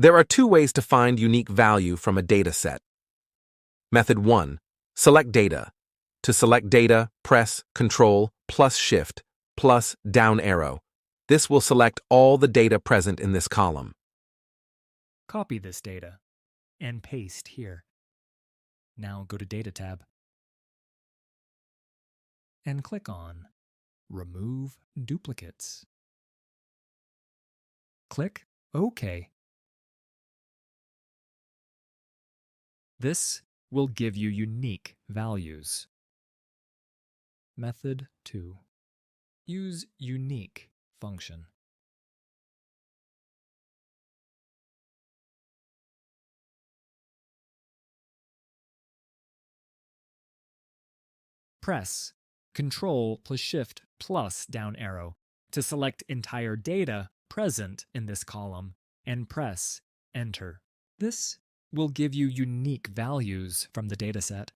There are two ways to find unique value from a dataset. Method 1. Select data. To select data, press Ctrl plus Shift plus down arrow. This will select all the data present in this column. Copy this data and paste here. Now go to Data tab and click on Remove Duplicates. Click OK. This will give you unique values. Method 2. Use Unique function. Press Ctrl plus Shift plus down arrow to select entire data present in this column and press Enter. This will give you unique values from the dataset.